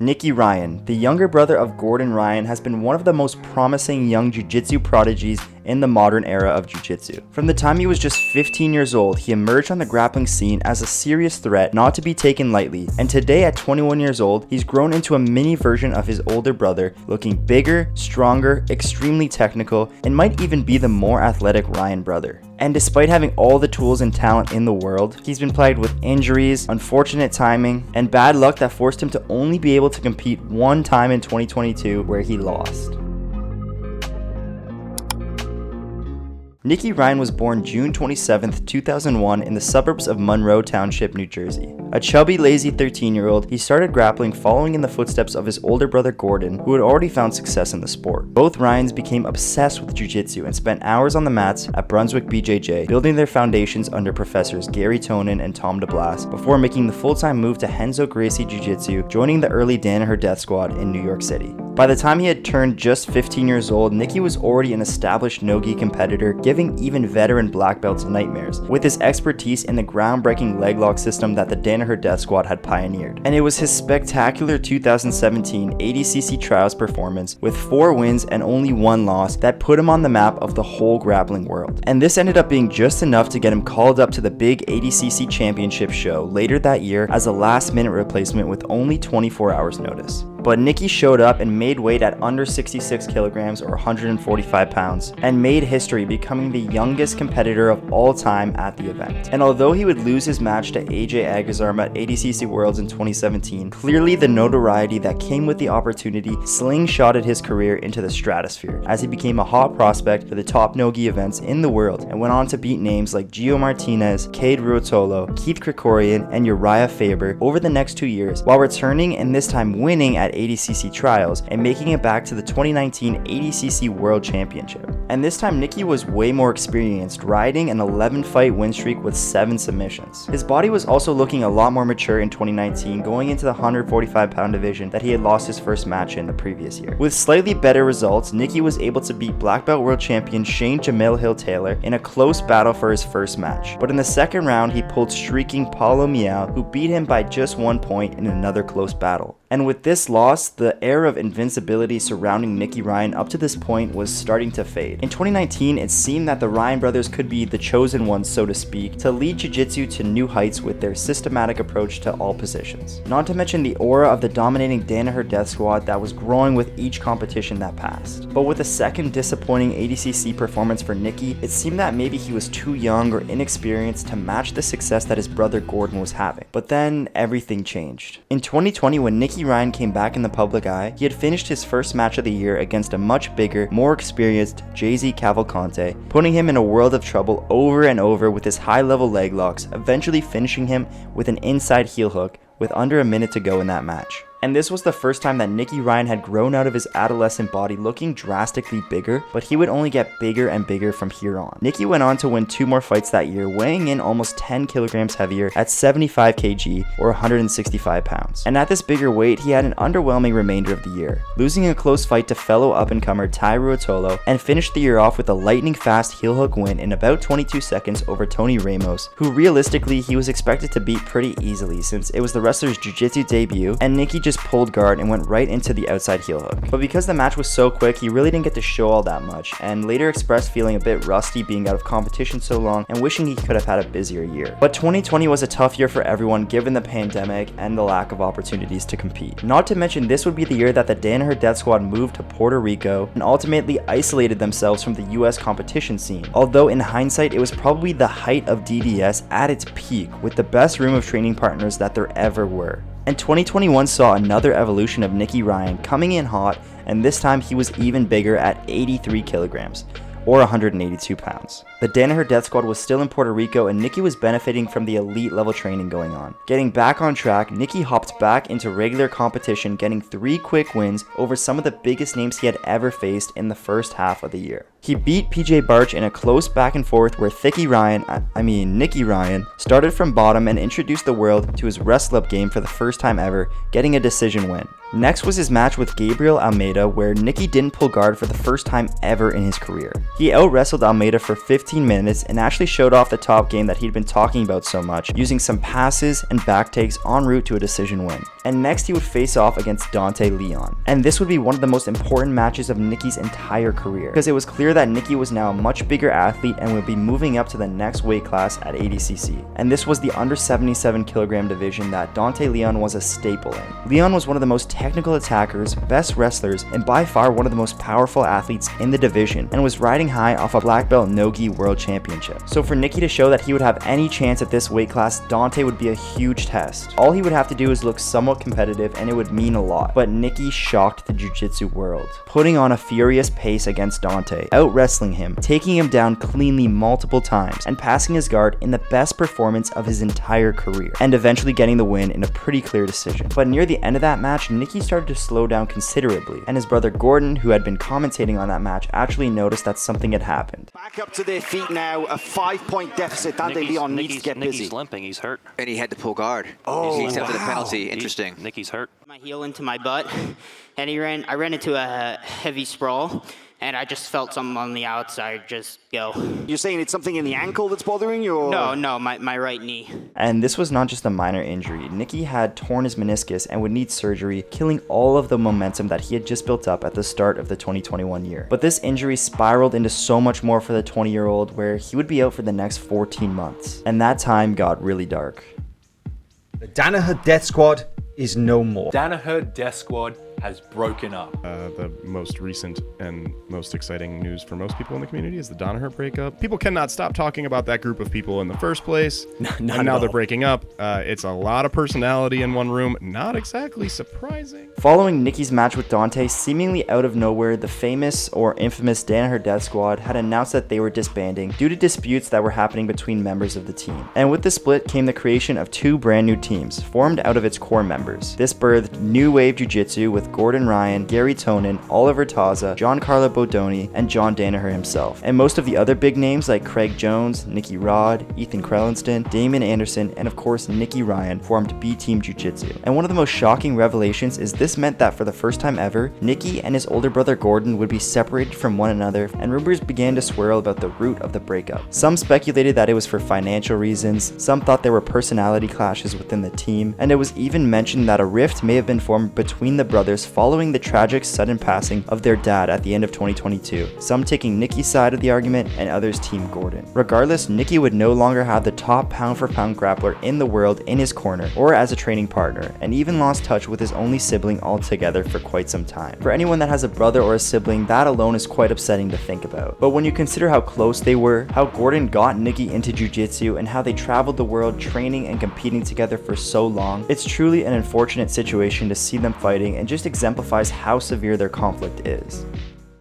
Nicky Ryan, the younger brother of Gordon Ryan, has been one of the most promising young jiu-jitsu prodigies in the modern era of jiu-jitsu. From the time he was just 15 years old, he emerged on the grappling scene as a serious threat not to be taken lightly, and today at 21 years old, he's grown into a mini version of his older brother, looking bigger, stronger, extremely technical, and might even be the more athletic Ryan brother. And despite having all the tools and talent in the world, he's been plagued with injuries, unfortunate timing, and bad luck that forced him to only be able to compete one time in 2022 where he lost. Nicky Ryan was born June 27, 2001 in the suburbs of Monroe Township, New Jersey. A chubby, lazy 13-year-old, he started grappling following in the footsteps of his older brother Gordon, who had already found success in the sport. Both Ryans became obsessed with jiu-jitsu and spent hours on the mats at Brunswick BJJ, building their foundations under professors Gary Tonin and Tom DeBlas, before making the full-time move to Renzo Gracie Jiu-Jitsu, joining the early Danaher Death Squad in New York City. By the time he had turned just 15 years old, Nicky was already an established no-gi competitor, giving even veteran black belts nightmares, with his expertise in the groundbreaking leg lock system that the Danaher Death Squad had pioneered. And it was his spectacular 2017 ADCC trials performance, with 4 wins and only 1 loss, that put him on the map of the whole grappling world. And this ended up being just enough to get him called up to the big ADCC championship show later that year as a last-minute replacement with only 24 hours notice. But Nicky showed up and made weight at under 66 kilograms or 145 pounds and made history, becoming the youngest competitor of all time at the event. And although he would lose his match to AJ Agazarm at ADCC Worlds in 2017, clearly the notoriety that came with the opportunity slingshotted his career into the stratosphere as he became a hot prospect for the top no-gi events in the world and went on to beat names like Gio Martinez, Cade Ruotolo, Keith Krikorian, and Uriah Faber over the next 2 years, while returning and this time winning at ADCC trials and making it back to the 2019 ADCC World Championship. And this time Nicky was way more experienced, riding an 11-fight win streak with 7 submissions. His body was also looking a lot more mature in 2019, going into the 145-pound division that he had lost his first match in the previous year. With slightly better results, Nicky was able to beat black belt world champion Shane Jamil Hill Taylor in a close battle for his first match. But in the second round, he pulled streaking Paulo Miao, who beat him by just 1 point in another close battle. And with this loss, the air of invincibility surrounding Nicky Ryan up to this point was starting to fade. In 2019, it seemed that the Ryan brothers could be the chosen ones, so to speak, to lead jiu-jitsu to new heights with their systematic approach to all positions. Not to mention the aura of the dominating Danaher Death Squad that was growing with each competition that passed. But with a second disappointing ADCC performance for Nicky, it seemed that maybe he was too young or inexperienced to match the success that his brother Gordon was having. But then everything changed. In 2020, when Nicky Ryan came back in the public eye, he had finished his first match of the year against a much bigger, more experienced Jay-Z Cavalcante, putting him in a world of trouble over and over with his high-level leg locks, eventually finishing him with an inside heel hook with under a minute to go in that match. And this was the first time that Nicky Ryan had grown out of his adolescent body looking drastically bigger, but he would only get bigger and bigger from here on. Nicky went on to win 2 more fights that year, weighing in almost 10 kilograms heavier at 75 kg or 165 pounds. And at this bigger weight, he had an underwhelming remainder of the year, losing a close fight to fellow up-and-comer Tai Ruotolo, and finished the year off with a lightning-fast heel hook win in about 22 seconds over Tony Ramos, who realistically he was expected to beat pretty easily since it was the wrestler's jiu-jitsu debut, and Nicky just pulled guard and went right into the outside heel hook. But because the match was so quick, he really didn't get to show all that much, and later expressed feeling a bit rusty being out of competition so long and wishing he could have had a busier year. But 2020 was a tough year for everyone given the pandemic and the lack of opportunities to compete. Not to mention this would be the year that the Danaher Death Squad moved to Puerto Rico and ultimately isolated themselves from the US competition scene. Although in hindsight, it was probably the height of DDS at its peak with the best room of training partners that there ever were. And 2021 saw another evolution of Nicky Ryan coming in hot, and this time he was even bigger at 83 kilograms, or 182 pounds. The Danaher Death Squad was still in Puerto Rico, and Nicky was benefiting from the elite level training going on. Getting back on track, Nicky hopped back into regular competition, getting 3 quick wins over some of the biggest names he had ever faced in the first half of the year. He beat PJ Barch in a close back and forth where Nicky Ryan started from bottom and introduced the world to his wrestle-up game for the first time ever, getting a decision win. Next was his match with Gabriel Almeida, where Nicky didn't pull guard for the first time ever in his career. He out-wrestled Almeida for 15 minutes and actually showed off the top game that he'd been talking about so much, using some passes and back takes en route to a decision win. And next he would face off against Dante Leon. And this would be one of the most important matches of Nicky's entire career, because it was clear that Nicky was now a much bigger athlete and would be moving up to the next weight class at ADCC. And this was the under 77 kilogram division that Dante Leon was a staple in. Leon was one of the most technical attackers, best wrestlers, and by far one of the most powerful athletes in the division, and was riding high off a black belt no-gi world championship. So for Nicky to show that he would have any chance at this weight class, Dante would be a huge test. All he would have to do is look somewhat competitive and it would mean a lot. But Nicky shocked the jiu-jitsu world, putting on a furious pace against Dante, out-wrestling him, taking him down cleanly multiple times, and passing his guard in the best performance of his entire career, and eventually getting the win in a pretty clear decision. But near the end of that match, Nicky started to slow down considerably, and his brother Gordon, who had been commentating on that match, actually noticed that something had happened. Back up to their feet now, a 5-point deficit. Dante Leon needs to get busy. Nicky's limping, he's hurt. And he had to pull guard. Oh, he accepted the penalty. Interesting. Nicky's hurt. My heel into my butt, and I ran into a heavy sprawl, and I just felt something on the outside just go. You're saying it's something in the ankle that's bothering you? Or? No, my right knee. And this was not just a minor injury. Nicky had torn his meniscus and would need surgery, killing all of the momentum that he had just built up at the start of the 2021 year. But this injury spiraled into so much more for the 20-year-old, where he would be out for the next 14 months. And that time got really dark. The Danaher Death Squad is no more. Danaher Death Squad has broken up. The most recent and most exciting news for most people in the community is the Danaher breakup. People cannot stop talking about that group of people in the first place. And now they're breaking up. It's a lot of personality in one room. Not exactly surprising. Following Nicky's match with Dante, seemingly out of nowhere, the famous or infamous Danaher Death Squad had announced that they were disbanding due to disputes that were happening between members of the team. And with the split came the creation of two brand new teams, formed out of its core members. This birthed New Wave Jiu-Jitsu with Gordon Ryan, Gary Tonin, Oliver Taza, Giancarlo Bodoni, and John Danaher himself. And most of the other big names like Craig Jones, Nicky Rod, Ethan Krellinston, Damon Anderson, and of course Nicky Ryan formed B-Team Jiu-Jitsu. And one of the most shocking revelations is this meant that for the first time ever, Nicky and his older brother Gordon would be separated from one another, and rumors began to swirl about the root of the breakup. Some speculated that it was for financial reasons, some thought there were personality clashes within the team, and it was even mentioned that a rift may have been formed between the brothers following the tragic sudden passing of their dad at the end of 2022, some taking Nicky's side of the argument and others team Gordon. Regardless, Nicky would no longer have the top pound-for-pound grappler in the world in his corner or as a training partner, and even lost touch with his only sibling altogether for quite some time. For anyone that has a brother or a sibling, that alone is quite upsetting to think about. But when you consider how close they were, how Gordon got Nicky into jiu-jitsu, and how they traveled the world training and competing together for so long, it's truly an unfortunate situation to see them fighting, and just exemplifies how severe their conflict is.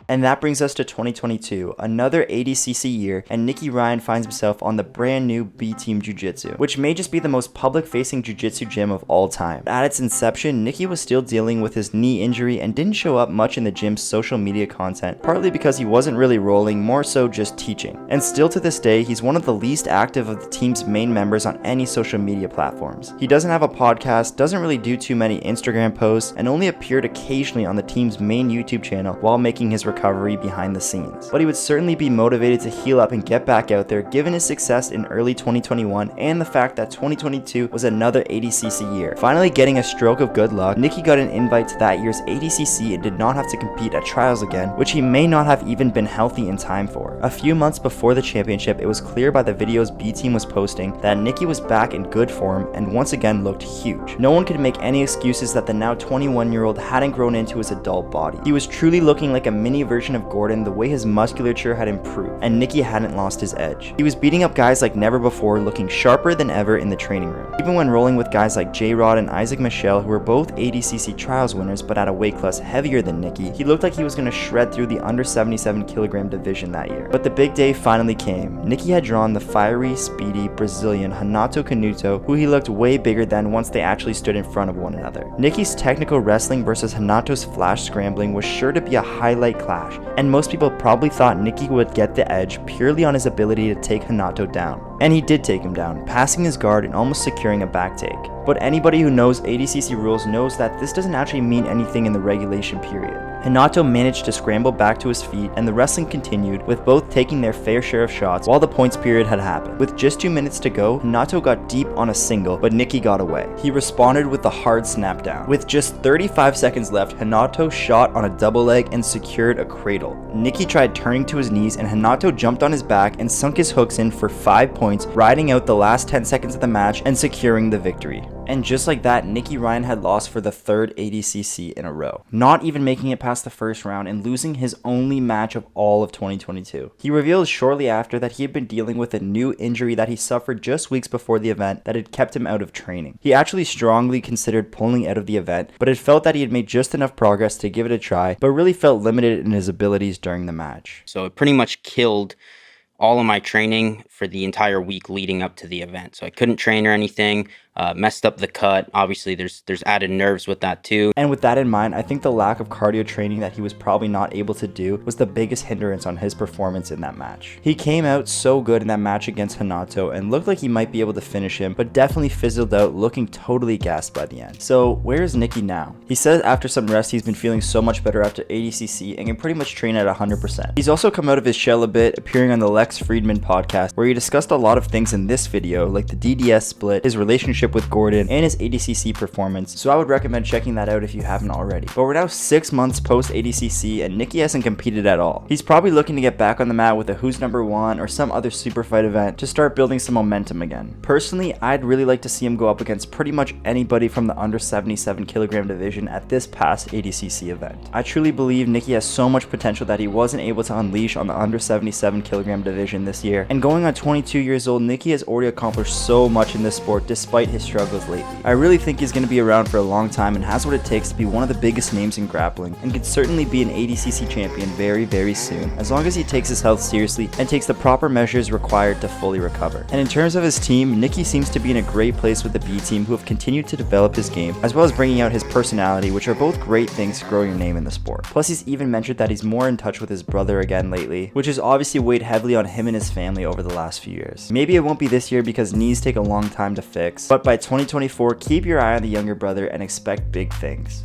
And that brings us to 2022, another ADCC year, and Nicky Ryan finds himself on the brand new B-Team Jiu-Jitsu, which may just be the most public-facing jiu-jitsu gym of all time. At its inception, Nicky was still dealing with his knee injury and didn't show up much in the gym's social media content, partly because he wasn't really rolling, more so just teaching. And still to this day, he's one of the least active of the team's main members on any social media platforms. He doesn't have a podcast, doesn't really do too many Instagram posts, and only appeared occasionally on the team's main YouTube channel while making his recovery behind the scenes. But he would certainly be motivated to heal up and get back out there given his success in early 2021 and the fact that 2022 was another ADCC year. Finally getting a stroke of good luck, Nicky got an invite to that year's ADCC and did not have to compete at trials again, which he may not have even been healthy in time for. A few months before the championship, it was clear by the videos B-Team was posting that Nicky was back in good form and once again looked huge. No one could make any excuses that the now 21-year-old hadn't grown into his adult body. He was truly looking like a mini version of Gordon the way his musculature had improved, and Nicky hadn't lost his edge. He was beating up guys like never before, looking sharper than ever in the training room. Even when rolling with guys like J-Rod and Isaac Michelle, who were both ADCC trials winners but at a weight class heavier than Nicky, he looked like he was going to shred through the under 77 kilogram division that year. But the big day finally came. Nicky had drawn the fiery, speedy Brazilian Renato Canuto, who he looked way bigger than once they actually stood in front of one another. Nicky's technical wrestling versus Renato's flash scrambling was sure to be a highlight class clash, and most people probably thought Nicky would get the edge purely on his ability to take Hanato down. And he did take him down, passing his guard and almost securing a back take. But anybody who knows ADCC rules knows that this doesn't actually mean anything in the regulation period. Hanato managed to scramble back to his feet, and the wrestling continued, with both taking their fair share of shots while the points period had happened. With just 2 minutes to go, Hanato got deep on a single, but Nicky got away. He responded with a hard snap down. With just 35 seconds left, Hanato shot on a double leg and secured a cradle. Nicky tried turning to his knees, and Hanato jumped on his back and sunk his hooks in for 5 points, riding out the last 10 seconds of the match and securing the victory. And just like that, Nicky Ryan had lost for the 3rd ADCC in a row, not even making it past the first round and losing his only match of all of 2022. He revealed shortly after that he had been dealing with a new injury that he suffered just weeks before the event that had kept him out of training. He actually strongly considered pulling out of the event, but it felt that he had made just enough progress to give it a try, but really felt limited in his abilities during the match. So it pretty much killed all of my training for the entire week leading up to the event. So I couldn't train or anything, messed up the cut. Obviously, there's added nerves with that too. And with that in mind, I think the lack of cardio training that he was probably not able to do was the biggest hindrance on his performance in that match. He came out so good in that match against Hanato and looked like he might be able to finish him, but definitely fizzled out, looking totally gassed by the end. So where is Nicky now? He says after some rest he's been feeling so much better after ADCC and can pretty much train at 100%. He's also come out of his shell a bit, appearing on the Lex Friedman podcast, where he discussed a lot of things in this video, like the DDS split, his relationship with Gordon, and his ADCC performance, so I would recommend checking that out if you haven't already. But we're now 6 months post ADCC and Nicky hasn't competed at all. He's probably looking to get back on the mat with a Who's Number 1 or some other super fight event to start building some momentum again. Personally, I'd really like to see him go up against pretty much anybody from the under 77 kilogram division at this past ADCC event. I truly believe Nicky has so much potential that he wasn't able to unleash on the under 77 kilogram division this year, and going on 22 years old, Nicky has already accomplished so much in this sport despite his struggles lately. I really think he's going to be around for a long time and has what it takes to be one of the biggest names in grappling, and could certainly be an ADCC champion very, very soon, as long as he takes his health seriously and takes the proper measures required to fully recover. And in terms of his team, Nicky seems to be in a great place with the B team, who have continued to develop his game, as well as bringing out his personality, which are both great things to grow your name in the sport. Plus, he's even mentioned that he's more in touch with his brother again lately, which has obviously weighed heavily on him and his family over the last few years. Maybe it won't be this year because knees take a long time to fix, but by 2024, keep your eye on the younger brother and expect big things.